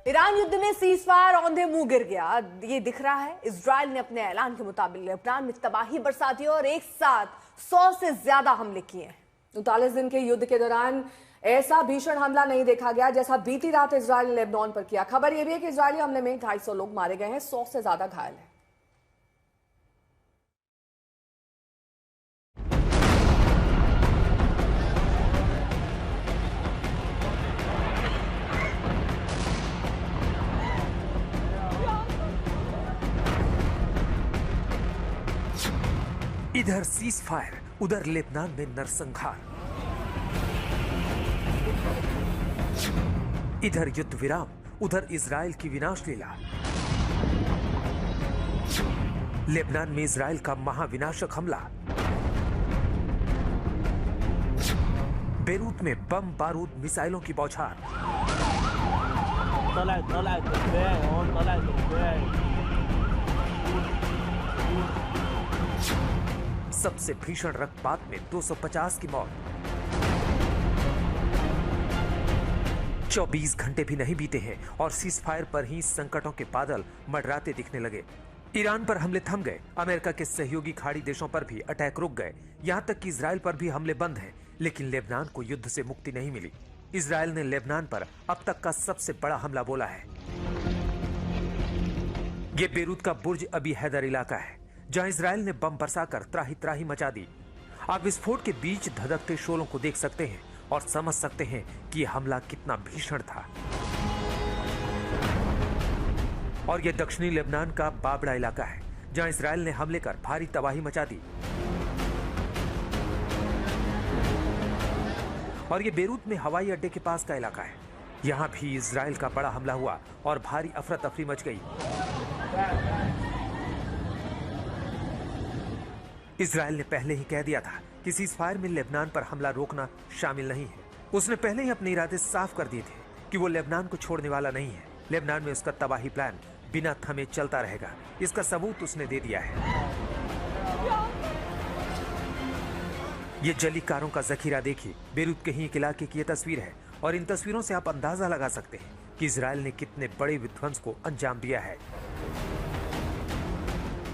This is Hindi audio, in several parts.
ईरान युद्ध में सीजफायर औंधे मुंह गिर गया, ये दिख रहा है। इजराइल ने अपने ऐलान के मुताबिक लेबनान में तबाही बरसा दी और एक साथ 100 से ज्यादा हमले किए हैं। 39 दिन के युद्ध के दौरान ऐसा भीषण हमला नहीं देखा गया जैसा बीती रात इजराइल ने लेबनान पर किया। खबर यह भी है कि इजरायली हमले में 250 लोग मारे गए हैं, 100 से ज्यादा घायल हैं। इधर सीज फायर, उधर लेबनान में नरसंहार। इधर युद्ध विराम, उधर इजराइल की विनाश लीला। लेबनान में इजराइल का महाविनाशक हमला। बेरूत में बम बारूद मिसाइलों की बौछार। सबसे भीषण रक्तपात में 250 की मौत। 24 घंटे भी नहीं बीते हैं और सीज फायर पर ही संकटों के बादल मंडराते दिखने लगे। ईरान पर हमले थम गए, अमेरिका के सहयोगी खाड़ी देशों पर भी अटैक रुक गए, यहां तक कि इजराइल पर भी हमले बंद हैं। लेकिन लेबनान को युद्ध से मुक्ति नहीं मिली। इजराइल ने लेबनान पर अब तक का सबसे बड़ा हमला बोला है। यह बेरूत का बुर्ज अबी हैदर इलाका है, जहां इजराइल ने बम बरसाकर त्राही त्राही मचा दी। आप विस्फोट के बीच धधकते शोलों को देख सकते हैं और समझ सकते हैं कि यह हमला कितना भीषण था। और यह दक्षिणी लेबनान का बाबड़ा इलाका है, जहां इजराइल ने हमले कर भारी तबाही मचा दी। और यह बेरूत में हवाई अड्डे के पास का इलाका है, यहां भी इजराइल का बड़ा हमला हुआ और भारी अफरा तफरी मच गई। इजराइल ने पहले ही कह दिया था कि सीजफायर में लेबनान पर हमला रोकना शामिल नहीं है। उसने पहले ही अपने इरादे साफ कर दिए थे कि वो लेबनान को छोड़ने वाला नहीं है। लेबनान में उसका तबाही प्लान बिना थमे चलता रहेगा, इसका सबूत उसने दे दिया है। ये जली कारों का जखीरा देखिए। बेरूत के ही एक इलाके की यह तस्वीर है और इन तस्वीरों से आप अंदाजा लगा सकते हैं कि इजराइल ने कितने बड़े विध्वंस को अंजाम दिया है।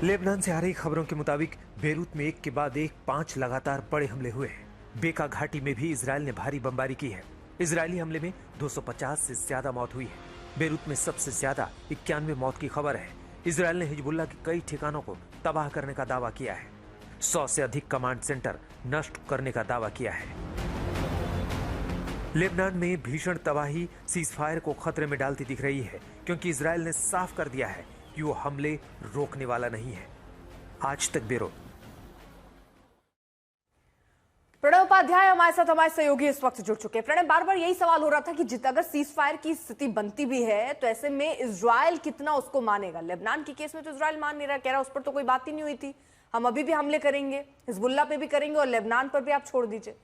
लेबनान से आ रही खबरों के मुताबिक बेरूत में एक के बाद एक 5 लगातार बड़े हमले हुए हैं। बेका घाटी में भी इजराइल ने भारी बमबारी की है। इजरायली हमले में 250 से ज्यादा मौत हुई है। बेरूत में सबसे ज्यादा 91 मौत की खबर है। इजराइल ने हिजबुल्लाह के कई ठिकानों को तबाह करने का दावा किया है। 100 से अधिक कमांड सेंटर नष्ट करने का दावा किया है। लेबनान में भीषण तबाही सीजफायर को खतरे में डालती दिख रही है, क्योंकि इजराइल ने साफ कर दिया है कि वो हमले रोकने वाला नहीं है। आज तक ब्यूरो। प्रणव उपाध्याय हमारे साथ, हमारे सहयोगी इस वक्त जुड़ चुके हैं। प्रणव, बार बार यही सवाल हो रहा था कि अगर सीज फायर की स्थिति बनती भी है तो ऐसे में इजराइल कितना उसको मानेगा। लेबनान के केस में तो इजराइल मान नहीं रहा, कह रहा उस पर तो कोई बात ही नहीं हुई थी, हम अभी भी हमले करेंगे, हिजबुल्लाह पे भी करेंगे और लेबनान पर भी आप छोड़ दीजिए।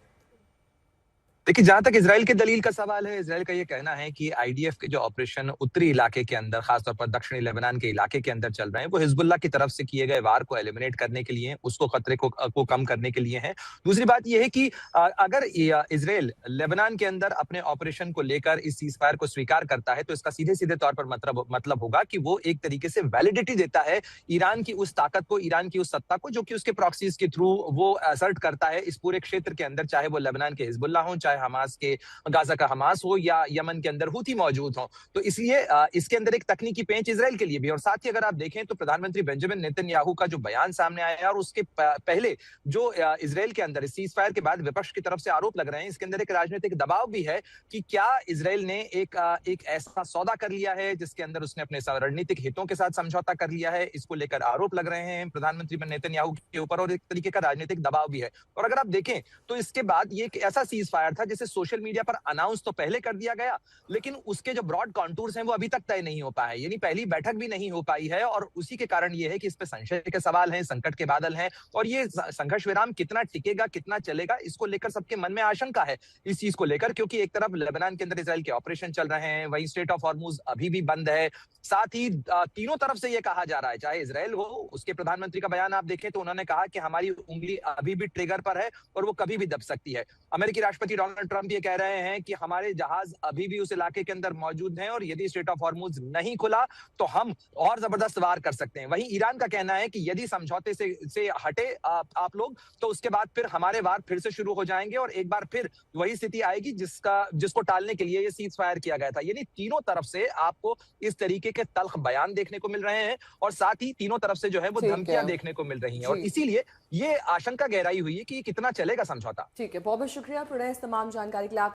देखिए, जहां तक इजराइल के दलील का सवाल है, इजराइल का ये कहना है कि आईडीएफ के जो ऑपरेशन उत्तरी इलाके के अंदर, खासतौर पर दक्षिणी लेबनान के इलाके के अंदर चल रहे हैं, वो हिजबुल्लाह की तरफ से किए गए वार को एलिमिनेट करने के लिए, उसको खतरे को कम करने के लिए है। दूसरी बात यह है कि अगर इजराइल लेबनान के अंदर अपने ऑपरेशन को लेकर इस सीज फायर को स्वीकार करता है, तो इसका सीधे सीधे तौर पर मतलब होगा कि वो एक तरीके से वैलिडिटी देता है ईरान की उस ताकत को, ईरान की उस सत्ता को, जो कि उसके प्रॉक्सीज के थ्रू वो असर्ट करता है इस पूरे क्षेत्र के अंदर, चाहे वो लेबनान के हिजबुल्लाह हो, चाहे हमास के गाजा का हमास हो, या यमन के अंदर हुती मौजूद हो। तो इसलिए इसके अंदर एक तकनीकी पेंच इजराइल के लिए भी। और साथ ही अगर आप देखें तो प्रधानमंत्री बेंजामिन नेतन्याहू का जो बयान सामने आया और उसके पहले जो इजराइल के अंदर सीज फायर के बाद विपक्ष की तरफ से आरोप लग रहे हैं, इसके अंदर एक राजनीतिक दबाव भी है कि क्या इजराइल ने एक ऐसा सौदा कर लिया है जिसके अंदर उसने अपने रणनीतिक हितों के साथ समझौता कर लिया है। इसको लेकर आरोप लग रहे हैं प्रधानमंत्री नेतन्याहू के ऊपर और एक तरीके का राजनीतिक दबाव भी है। और अगर आप देखें तो इसके बाद ये एक ऐसा सीज फायर था जिसे सोशल मीडिया पर अनाउंस तो पहले कर दिया गया, लेकिन उसके जो ब्रॉड कॉन्टूर्स हैं वो अभी तक तय नहीं हो पाए, यानी पहली बैठक भी नहीं हो पाई है। और उसी के कारण ये है कि इस पे संशय के सवाल हैं, संकट के बादल हैं, और ये संघर्ष विराम कितना टिकेगा, कितना चलेगा, इसको लेकर सबके मन में आशंका है इस चीज को लेकर। क्योंकि एक तरफ लेबनान के अंदर इजराइल के ऑपरेशन चल रहे हैं, वहीं स्ट्रेट ऑफ हॉर्मुज अभी भी बंद है। साथ ही तीनों तरफ से ये कहा जा रहा है, चाहे इजराइल हो, उसके प्रधानमंत्री का बयान आप देखें तो उन्होंने कहा कि हमारी उंगली अभी भी ट्रिगर पर है और वो कभी भी दब सकती है। अमेरिकी राष्ट्रपति डोनाल्ड डोनाल्ड ट्रंप ये कह रहे हैं कि हमारे जहाज अभी भी उस इलाके के अंदर मौजूद हैं और यदि स्ट्रेट ऑफ हॉर्मुज नहीं खुला तो हम और जबरदस्त वार कर सकते हैं। वहीं ईरान का कहना है कि यदि समझौते से हटे आप लोग तो उसके बाद फिर हमारे वार फिर से शुरू हो जाएंगे और एक बार फिर वही स्थिति आएगी जिसको टालने के लिए ये सीज फायर किया गया था। यानी तीनों तरफ से आपको इस तरीके के तल्ख बयान देखने को मिल रहे हैं और साथ ही तीनों तरफ से जो है वो धमकियां देखने को मिल रही हैं और इसीलिए ये आशंका गहराई हुई है कि कितना चलेगा समझौता। ठीक है, बहुत बहुत शुक्रिया प्रणय इस तमाम जानकारी के लिए।